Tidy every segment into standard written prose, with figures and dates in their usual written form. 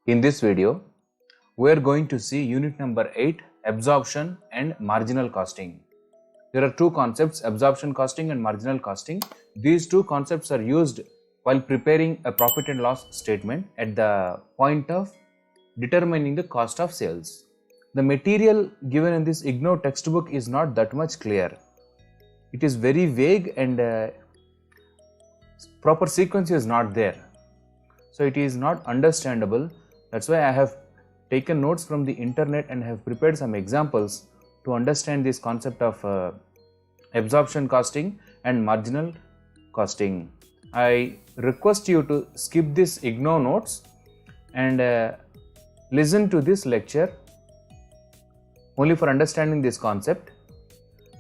In this video, we are going to see unit number 8, absorption and marginal costing. There are two concepts, absorption costing and marginal costing. These two concepts are used while preparing a profit and loss statement at the point of determining the cost of sales. The material given in this IGNOU textbook is not that much clear. It is very vague and proper sequence is not there. So it is not understandable. That's why I have taken notes from the internet and have prepared some examples to understand this concept of absorption costing and marginal costing. I request you to skip this IGNOU notes and listen to this lecture only for understanding this concept.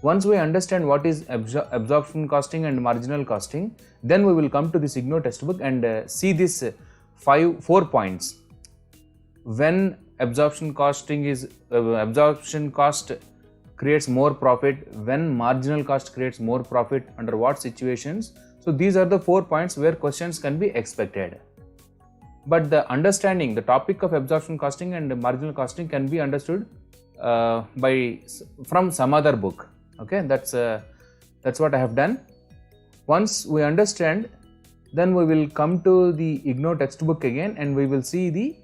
Once we understand what is absorption costing and marginal costing, then we will come to this IGNOU textbook and see this 4 points. When absorption cost creates more profit, when marginal cost creates more profit, under what situations. So these are the 4 points where questions can be expected. But the understanding, the topic of absorption costing and marginal costing can be understood from some other book. Okay, that's what I have done. Once we understand, then we will come to the IGNOU textbook again and we will see the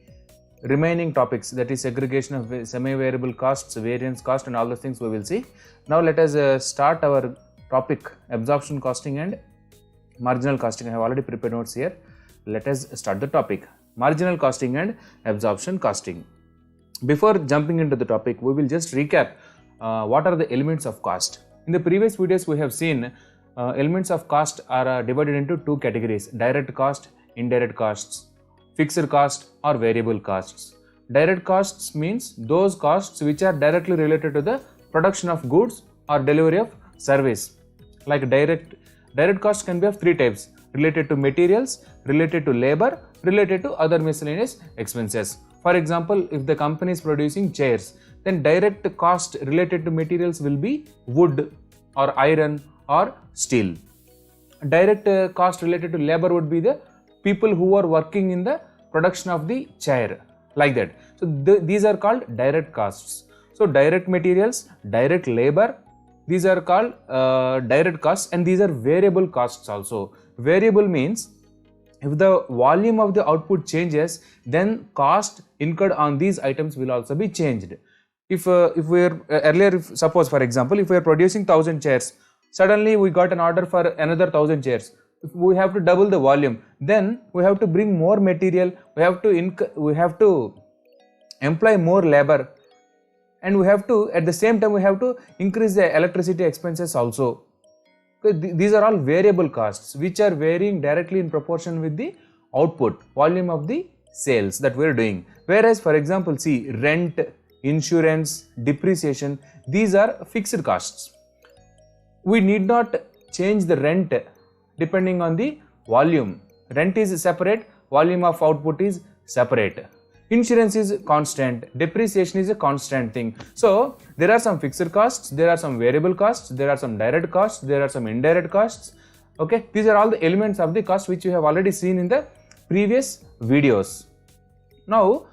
remaining topics, that is segregation of semi-variable costs, variance cost and all those things we will see. Now let us start our topic, absorption costing and marginal costing. I have already prepared notes here. Let us start the topic, marginal costing and absorption costing. Before jumping into the topic, we will just recap what are the elements of cost. In the previous videos we have seen elements of cost are divided into two categories, direct cost, indirect costs, fixed cost or variable costs. Direct costs means those costs which are directly related to the production of goods or delivery of service. Like direct costs can be of three types: related to materials, related to labor, related to other miscellaneous expenses. For example, if the company is producing chairs, then direct cost related to materials will be wood or iron or steel. Direct cost related to labor would be the people who are working in the production of the chair, like that. So these are called direct costs. So direct materials, direct labor, these are called direct costs, and these are variable costs also. Variable means if the volume of the output changes, then cost incurred on these items will also be changed. If we are earlier, suppose for example, if we are producing 1000 chairs, suddenly we got an order for another 1000 chairs. If we have to double the volume, then we have to bring more material, we have to employ more labor, and we have to, at the same time, we have to increase the electricity expenses also. These are all variable costs which are varying directly in proportion with the output, volume of the sales that we are doing. Whereas, for example, see, rent, insurance, depreciation, these are fixed costs. We need not change the rent depending on the volume. Rent is separate, volume of output is separate. Insurance is constant, depreciation is a constant thing. So there are some fixed costs, there are some variable costs, there are some direct costs, there are some indirect costs. Okay, these are all the elements of the cost which you have already seen in the previous videos. Now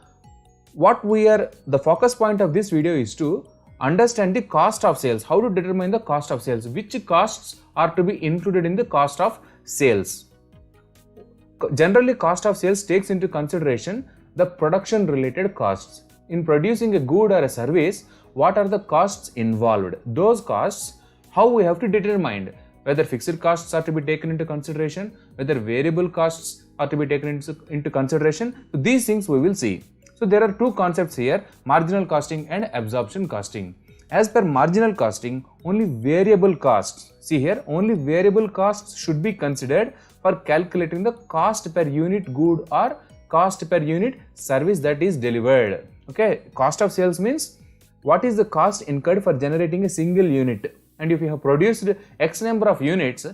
the focus point of this video is to understand the cost of sales, how to determine the cost of sales, which costs are to be included in the cost of sales. Generally, cost of sales takes into consideration the production related costs. In producing a good or a service, what are the costs involved? Those costs, how we have to determine whether fixed costs are to be taken into consideration, whether variable costs are to be taken into consideration. So these things we will see. So there are two concepts here, marginal costing and absorption costing. As per marginal costing, only variable costs, see here, only variable costs should be considered for calculating the cost per unit good or cost per unit service that is delivered. Okay, cost of sales means what is the cost incurred for generating a single unit, and if you have produced X number of units,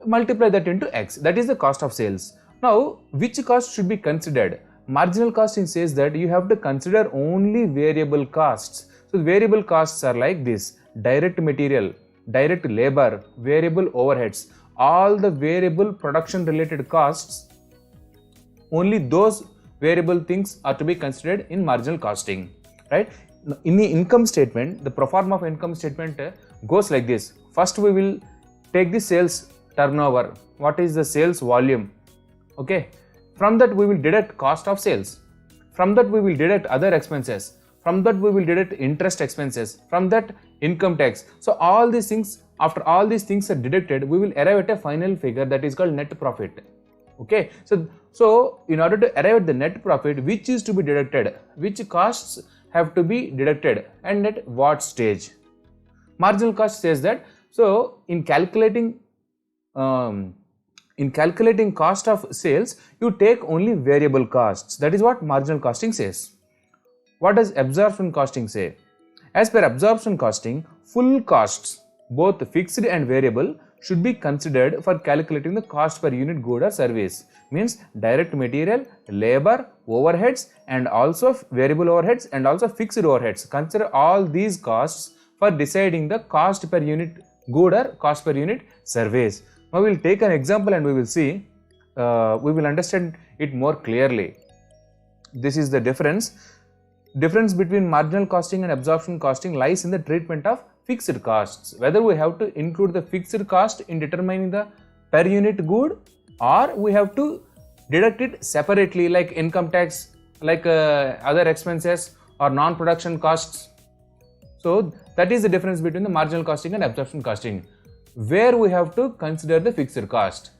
multiply that into X, that is the cost of sales. Now, which cost should be considered? Marginal costing says that you have to consider only variable costs. So variable costs are like this: direct material, direct labor, variable overheads, all the variable production related costs, only those variable things are to be considered in marginal costing, right? In the income statement, the pro forma of income statement goes like this. First we will take the sales turnover. What is the sales volume? Okay, from that we will deduct cost of sales. From that we will deduct other expenses. From that we will deduct interest expenses. From that income tax. So all these things, after all these things are deducted, we will arrive at a final figure that is called net profit. Okay, so in order to arrive at the net profit, which is to be deducted, which costs have to be deducted, and at what stage? Marginal cost says that. So in calculating cost of sales, you take only variable costs. That is what marginal costing says. What does absorption costing say? As per absorption costing, full costs, both fixed and variable, should be considered for calculating the cost per unit good or service. Means direct material, labor, overheads, and also variable overheads and also fixed overheads. Consider all these costs for deciding the cost per unit good or cost per unit service. Now we will take an example and we will see, we will understand it more clearly. This is the difference. Difference between marginal costing and absorption costing lies in the treatment of fixed costs. Whether we have to include the fixed cost in determining the per unit good, or we have to deduct it separately like income tax, like other expenses or non-production costs. So that is the difference between the marginal costing and absorption costing. Where we have to consider the fixed cost.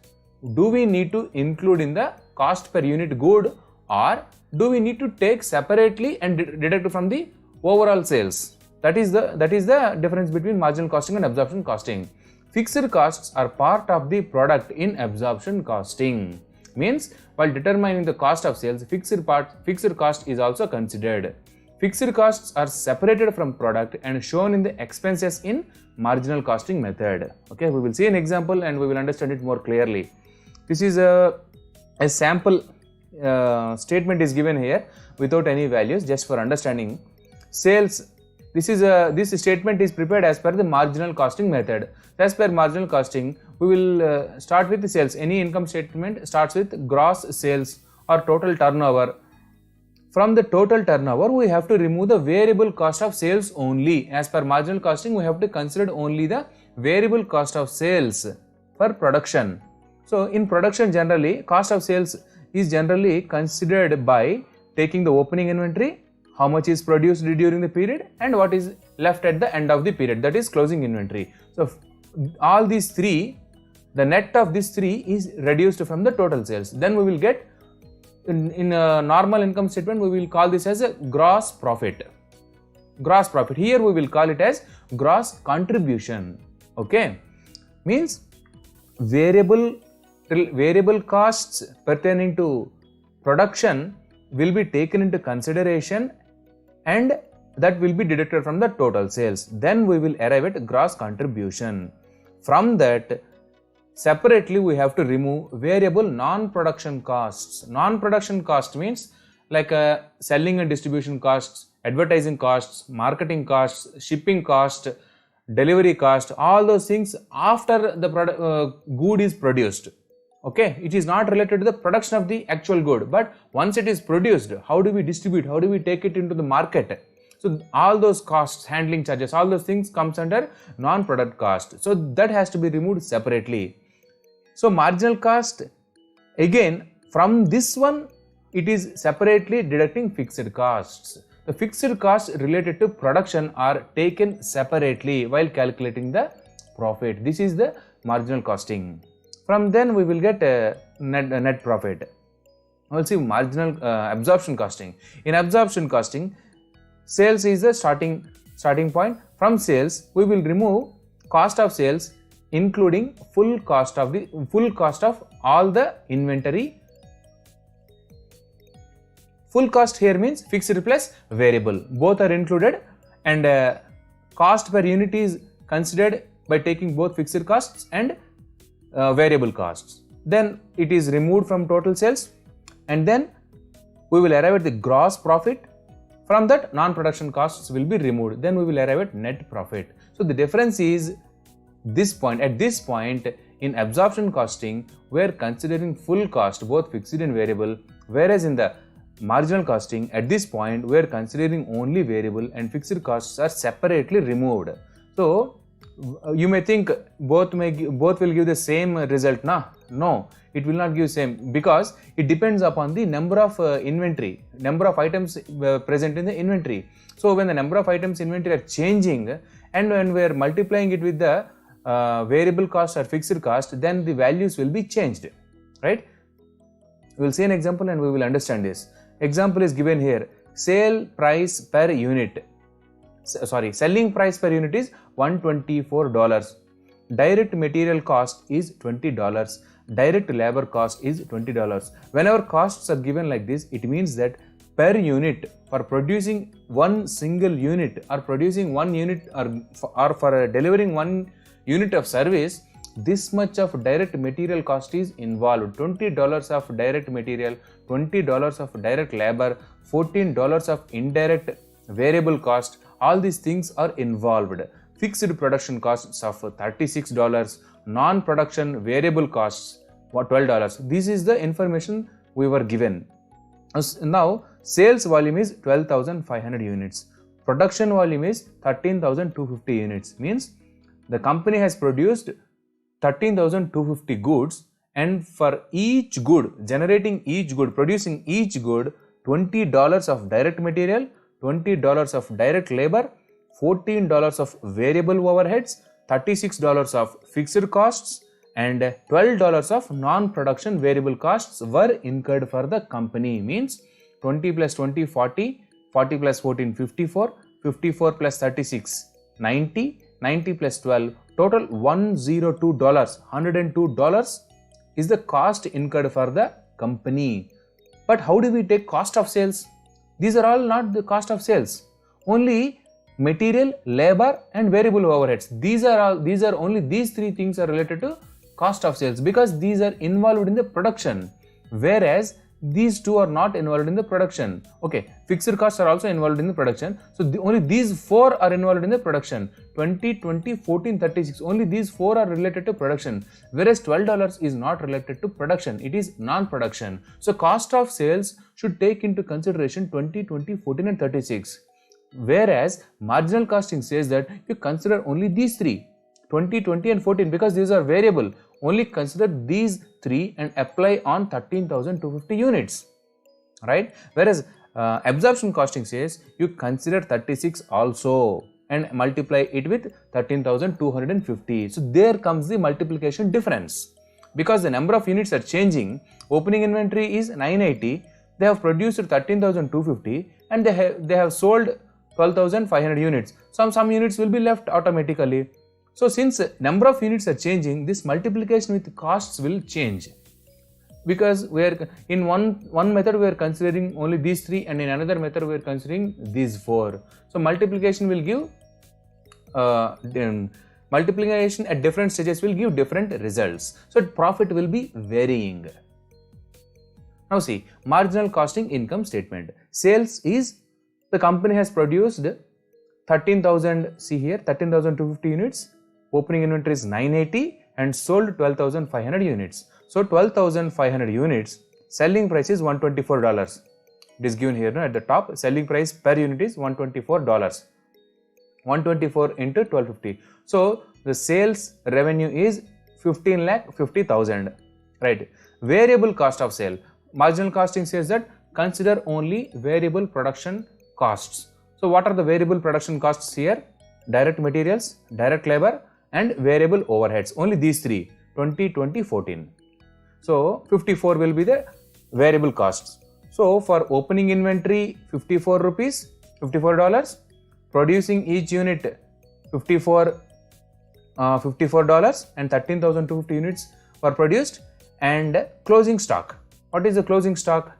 Do we need to include in the cost per unit good, or do we need to take separately and deduct from the overall sales? That is the difference between marginal costing and absorption costing. Fixed costs are part of the product in absorption costing. Means while determining the cost of sales, fixed cost is also considered. Fixed costs are separated from product and shown in the expenses in marginal costing method. Okay, we will see an example and we will understand it more clearly. This is a sample statement is given here without any values, just for understanding. Sales. This statement is prepared as per the marginal costing method. As per marginal costing, we will start with the sales. Any income statement starts with gross sales or total turnover. From the total turnover, we have to remove the variable cost of sales only. As per marginal costing, we have to consider only the variable cost of sales for production. So in production, generally cost of sales is generally considered by taking the opening inventory, how much is produced during the period, and what is left at the end of the period, that is closing inventory. So all these three, the net of these three is reduced from the total sales. Then we will get, in a normal income statement, we will call this as a gross profit. Gross profit. Here we will call it as gross contribution. Okay, means variable costs pertaining to production will be taken into consideration and that will be deducted from the total sales. Then we will arrive at gross contribution. From that, separately we have to remove variable non-production costs. Non-production cost means like selling and distribution costs, advertising costs, marketing costs, shipping cost, delivery cost, all those things after the good is produced. Okay, it is not related to the production of the actual good, but once it is produced, how do we distribute, how do we take it into the market? So all those costs, handling charges, all those things comes under non-product cost. So that has to be removed separately. So marginal cost, again from this one, it is separately deducting fixed costs. The fixed costs related to production are taken separately while calculating the profit. This is the marginal costing. From then we will get net profit. We will see marginal absorption costing. In absorption costing, sales is the starting point. From sales, we will remove cost of sales, including full cost of all the inventory. Full cost here means fixed plus variable. Both are included, and cost per unit is considered by taking both fixed costs and variable costs. Then it is removed from total sales, and then we will arrive at the gross profit. From that, non-production costs will be removed. Then we will arrive at net profit. So the difference is this point. At this point in absorption costing, we are considering full cost, both fixed and variable, whereas in the marginal costing, at this point we are considering only variable and fixed costs are separately removed. So you may think both will give the same result. No, it will not give same, because it depends upon the number of inventory, number of items present in the inventory. So when the number of items inventory are changing, and when we are multiplying it with the variable cost or fixed cost, then the values will be changed, right? We will see an example and we will understand this. Example is given here. Selling price per unit is $124. Direct material cost is $20. Direct labor cost is $20. Whenever costs are given like this, it means that per unit, for producing one single unit or producing one unit or for delivering one unit of service, this much of direct material cost is involved. $20 of direct material, $20 of direct labor, $14 of indirect variable cost, all these things are involved. Fixed production costs of $36, non-production variable costs $12. This is the information we were given. Now sales volume is 12,500 units. Production volume is 13,250 units. Means the company has produced 13,250 goods, and for each good, generating each good, producing each good, $20 of direct material, $20 of direct labor, $14 of variable overheads, $36 of fixed costs, and $12 of non-production variable costs were incurred for the company. Means 20 plus 20, 40, 40 plus 14, 54, 54 plus 36, 90, 90 plus 12, total $102 is the cost incurred for the company. But how do we take cost of sales? These are all not the cost of sales. Only material, labor and variable overheads. These are only these three things are related to cost of sales, because these are involved in the production, whereas these two are not involved in the production. Okay, fixed costs are also involved in the production. So only these four are involved in the production. 20, 20, 14, 36. Only these four are related to production, whereas $12 is not related to production. It is non-production. So cost of sales should take into consideration 20, 20, 14 and 36. Whereas marginal costing says that you consider only these three, 20, 20 and 14, because these are variable. Only consider these three and apply on 13,250 units, right? Whereas absorption costing says you consider 36 also and multiply it with 13,250. So there comes the multiplication difference, because the number of units are changing. Opening inventory is 980, they have produced 13,250 and they have sold 12,500 units. Some units will be left automatically. So since number of units are changing, this multiplication with costs will change, because we are in one method we are considering only these three, and in another method we are considering these four. So multiplication will give multiplication at different stages will give different results. So profit will be varying. Now see, marginal costing income statement. Sales is, the company has produced 13,000, see here 13,250 units. Opening inventory is 980 and sold 12,500 units. So 12,500 units, selling price is $124. It is given here, no, at the top. Selling price per unit is $124. 124 into 1250. So the sales revenue is 15,50,000, right? Variable cost of sale. Marginal costing says that consider only variable production costs. So what are the variable production costs here? Direct materials, direct labor and variable overheads. Only these three, 20, 20, 14. So 54 will be the variable costs. So for opening inventory, 54 rupees, $54. Producing each unit, $54 and 13,250 units were produced. And closing stock. What is the closing stock?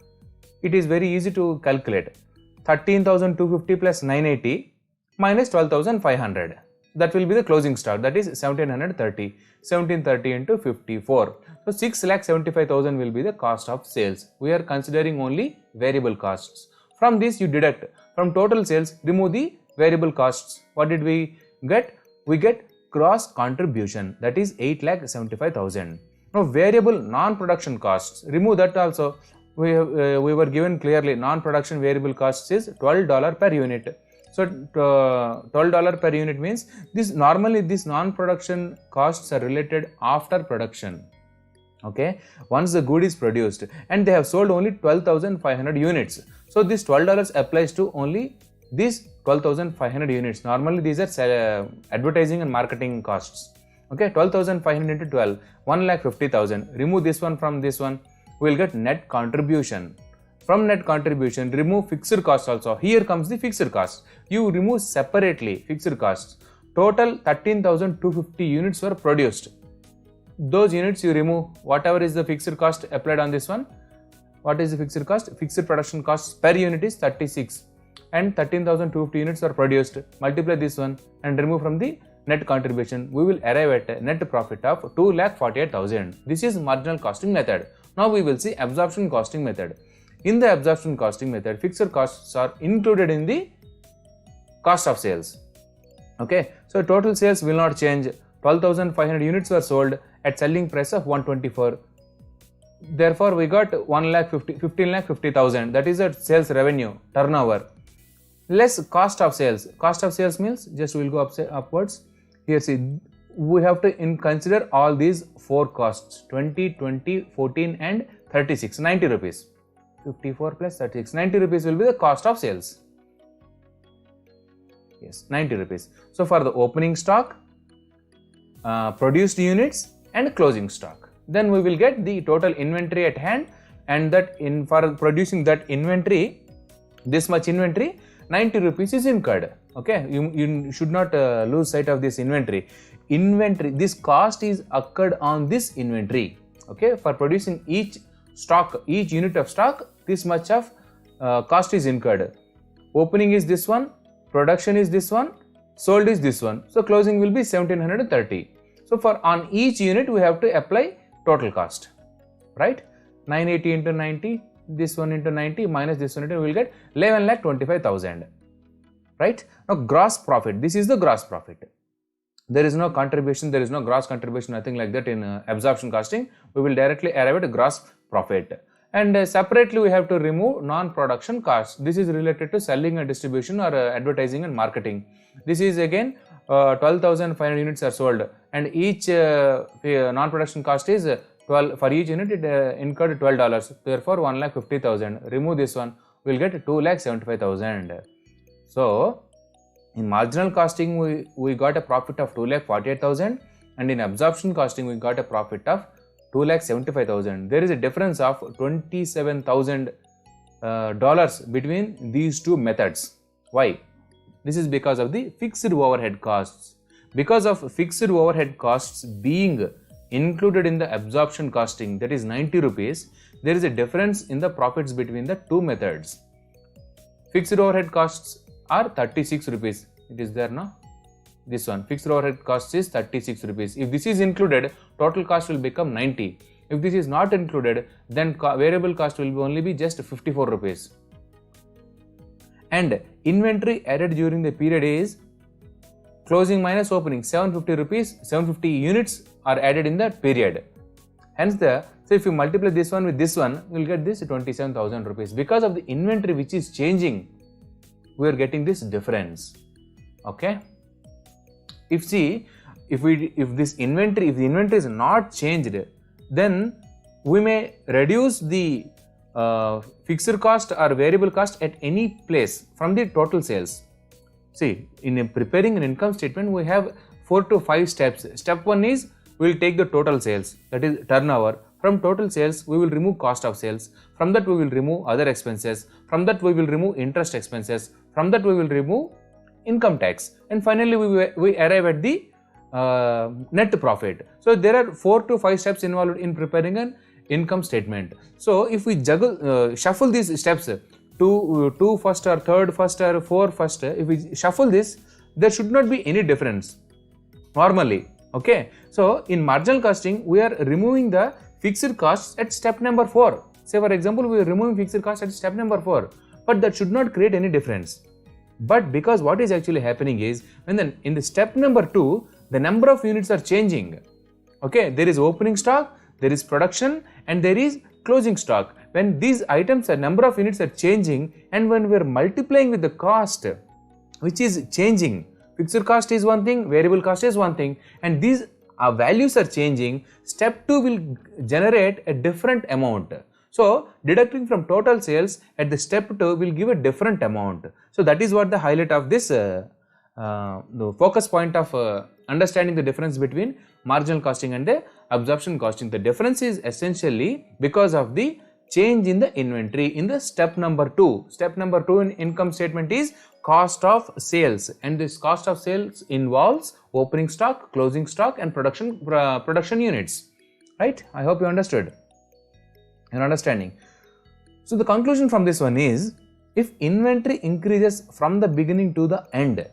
It is very easy to calculate. 13,250 plus 980 minus 12,500. That will be the closing stock. That is 1,730. 1,730 into 54. So 6,75,000 will be the cost of sales. We are considering only variable costs. From this you deduct. From total sales, remove the variable costs. What did we get? We get gross contribution. That is 8,75,000. Now variable non-production costs. Remove that also. we were given clearly non-production variable costs is $12 per unit. So $12 per unit means normally these non-production costs are related after production. Okay, once the good is produced and they have sold only 12,500 units. So this $12 applies to only these 12,500 units. Normally these are advertising and marketing costs. Okay, 12,500 into 12, 1,50,000. Remove this one from this one, we will get net contribution. From net contribution, remove fixed costs also. Here comes the fixed cost. You remove separately fixed costs. Total 13,250 units were produced. Those units you remove whatever is the fixed cost applied on this one. What is the fixed cost? Fixed production costs per unit is 36 and 13,250 units are produced. Multiply this one and remove from the net contribution. We will arrive at a net profit of 2,48,000. This is marginal costing method. Now we will see absorption costing method. In the absorption costing method, fixed costs are included in the cost of sales. Okay, so total sales will not change. 12,500 units were sold at selling price of 124. Therefore, we got 15,50,000. That is a sales revenue turnover. Less cost of sales. Cost of sales means just we will go upwards. Here see, we have to consider all these four costs 20, 20, 14 and 36. 90 rupees. 54 plus 36. 90 rupees will be the cost of sales. Yes, 90 rupees. So for the opening stock, produced units and closing stock. Then we will get the total inventory at hand, and that for producing that inventory, this much inventory, 90 rupees is incurred. Okay, you should not lose sight of this inventory. This cost is occurred on this inventory. Okay, for producing each unit of stock, this much of cost is incurred. Opening is this one, production is this one, sold is this one. So closing will be 1,730. So for on each unit we have to apply total cost, right? 980 into 90, this one into 90 minus this one into, we will get 11,25,000, right? Now gross profit, this is the gross profit. There is no contribution, there is no gross contribution, nothing like that in absorption costing. We will directly arrive at gross profit. And separately we have to remove non-production costs. This is related to selling and distribution or advertising and marketing. This is again 12,500 units are sold and each non-production cost is 12. For each unit it incurred $12. Therefore 1,50,000. Remove this one, we will get 2,75,000. So in marginal costing we got a profit of 2,48,000 and in absorption costing we got a profit of 2,75,000. There is a difference of $27,000 between these two methods. Why? This is because of the fixed overhead costs. Because of fixed overhead costs being included in the absorption costing, that is 90 rupees, there is a difference in the profits between the two methods. Fixed overhead costs are 36 rupees. It is there now. This one, fixed overhead cost is 36 rupees. If this is included, total cost will become 90. If this is not included, then variable cost will only be just 54 rupees. And inventory added during the period is closing minus opening, 750 rupees, 750 units are added in that period. Hence so if you multiply this one with this one, you will get this 27,000 rupees. Because of the inventory which is changing, we are getting this difference. Okay. If the inventory is not changed, then we may reduce the fixed cost or variable cost at any place from the total sales. See, in preparing an income statement, we have 4 to 5 steps. Step 1 is we will take the total sales, that is turnover. From total sales, we will remove cost of sales. From that, we will remove other expenses. From that, we will remove interest expenses. From that, we will remove income tax. And finally, we arrive at the net profit. So there are 4 to 5 steps involved in preparing an income statement. So if we shuffle these steps, 2 first or 3rd first or 4 first, if we shuffle this, there should not be any difference normally. Okay, so in marginal costing, we are removing the fixed costs at step number 4. Say for example, we are removing fixed costs at step number 4, but that should not create any difference. But because what is actually happening is, when in the step number 2, the number of units are changing. Okay, there is opening stock, there is production, and there is closing stock. when these items, a number of units are changing, and when we are multiplying with the cost which is changing, fixed cost is one thing, variable cost is one thing, and these values are changing, step 2 will generate a different amount. So deducting from total sales at the step 2 will give a different amount. So that is what the highlight of this the focus point of understanding the difference between marginal costing and the absorption costing. The difference is essentially because of the change in the inventory in the step number 2. Step number 2 in income statement is cost of sales, and this cost of sales involves opening stock, closing stock, and production units, right? I hope you understood. You're understanding. So the conclusion from this one is, if inventory increases from the beginning to the end,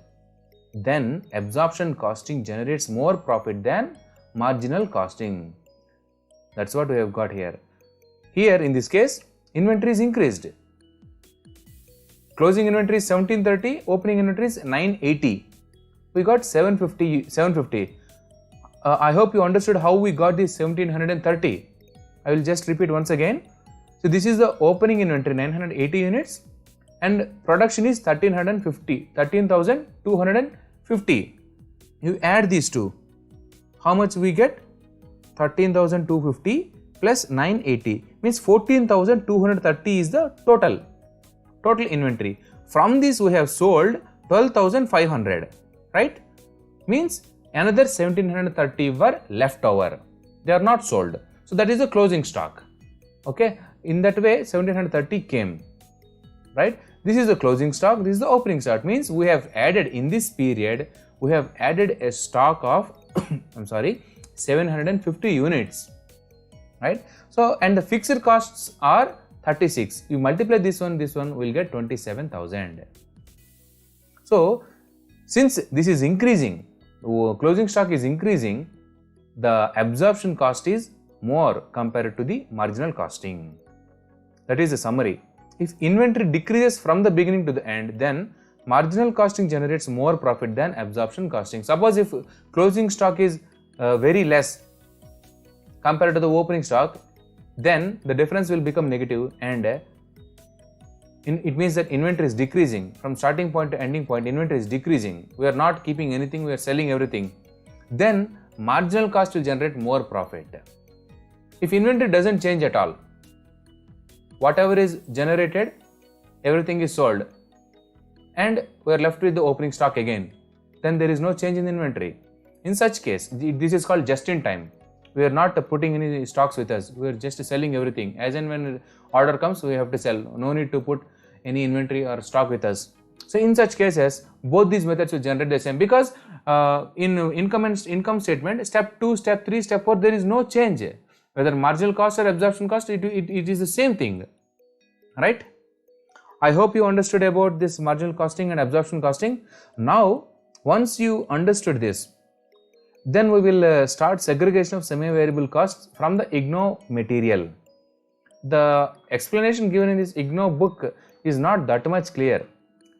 then absorption costing generates more profit than marginal costing. That's what we have got here. Here in this case, inventory is increased. Closing inventory is 1730, opening inventory is 980. We got 750. I hope you understood how we got this 1730. I will just repeat once again. So this is the opening inventory, 980 units, and production is 13,250. You add these two, how much we get? 13,250 plus 980 means 14,230 is the total inventory. From this we have sold 12,500, right? Means another 1,730 were left over. They are not sold. So that is the closing stock. Okay, in that way 1,730 came, right? This is the closing stock, this is the opening stock. Means we have added in this period, we have added a stock of 750 units, right? So, and the fixed costs are 36. You multiply this one will get 27,000. So, since this is increasing, closing stock is increasing, the absorption cost is more compared to the marginal costing. That is the summary. If inventory decreases from the beginning to the end, then marginal costing generates more profit than absorption costing. Suppose if closing stock is very less compared to the opening stock, then the difference will become negative, and it means that inventory is decreasing. From starting point to ending point, inventory is decreasing. We are not keeping anything, we are selling everything. Then marginal cost will generate more profit. If inventory doesn't change at all, whatever is generated, everything is sold, and we are left with the opening stock again, then there is no change in inventory. In such case, this is called just in time. We are not putting any stocks with us, we are just selling everything. As and when order comes, we have to sell. No need to put any inventory or stock with us. So in such cases, both these methods will generate the same, because in income statement, step 2, step 3, step 4, there is no change. Whether marginal cost or absorption cost, it is the same thing, right? I hope you understood about this marginal costing and absorption costing. Now, once you understood this, then we will start segregation of semi-variable costs from the IGNOU material. The explanation given in this IGNOU book is not that much clear.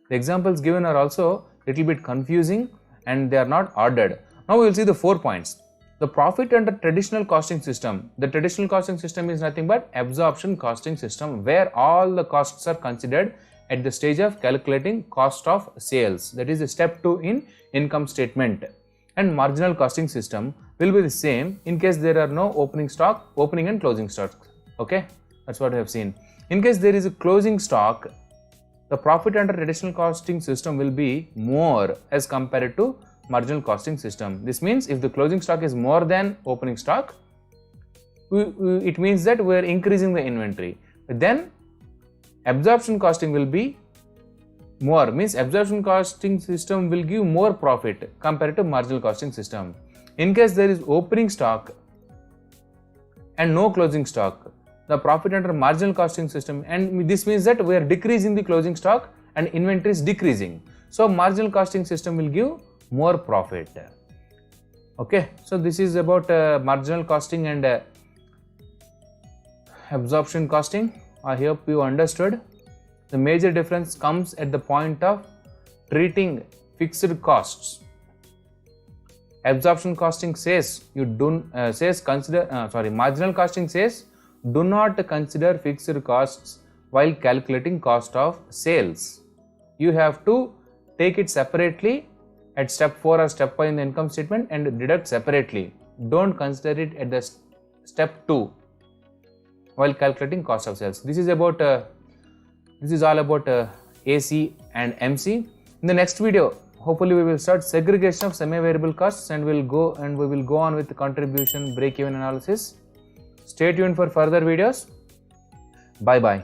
The examples given are also little bit confusing and they are not ordered. Now we will see the 4 points. The profit under traditional costing system. The traditional costing system is nothing but absorption costing system, where all the costs are considered at the stage of calculating cost of sales. That is the step 2 in income statement. And marginal costing system will be the same in case there are no opening and closing stock. Okay, that's what we have seen. In case there is a closing stock, the profit under traditional costing system will be more as compared to marginal costing system. This means if the closing stock is more than opening stock, it means that we are increasing the inventory. But then absorption costing will be more, means absorption costing system will give more profit compared to marginal costing system. In case there is opening stock and no closing stock, the profit under marginal costing system, and this means that we are decreasing the closing stock and inventory is decreasing. So marginal costing system will give more profit. Okay, so this is about marginal costing and absorption costing. I hope you understood. The major difference comes at the point of treating fixed costs. Absorption costing says marginal costing says do not consider fixed costs while calculating cost of sales. You have to take it separately at step 4 or step 5 in the income statement and deduct separately. Don't consider it at the step 2 while calculating cost of sales. This is about this is all about AC and MC. In the next video, hopefully we will start segregation of semi-variable costs, and we will go on with contribution break-even analysis. Stay tuned for further videos. Bye bye.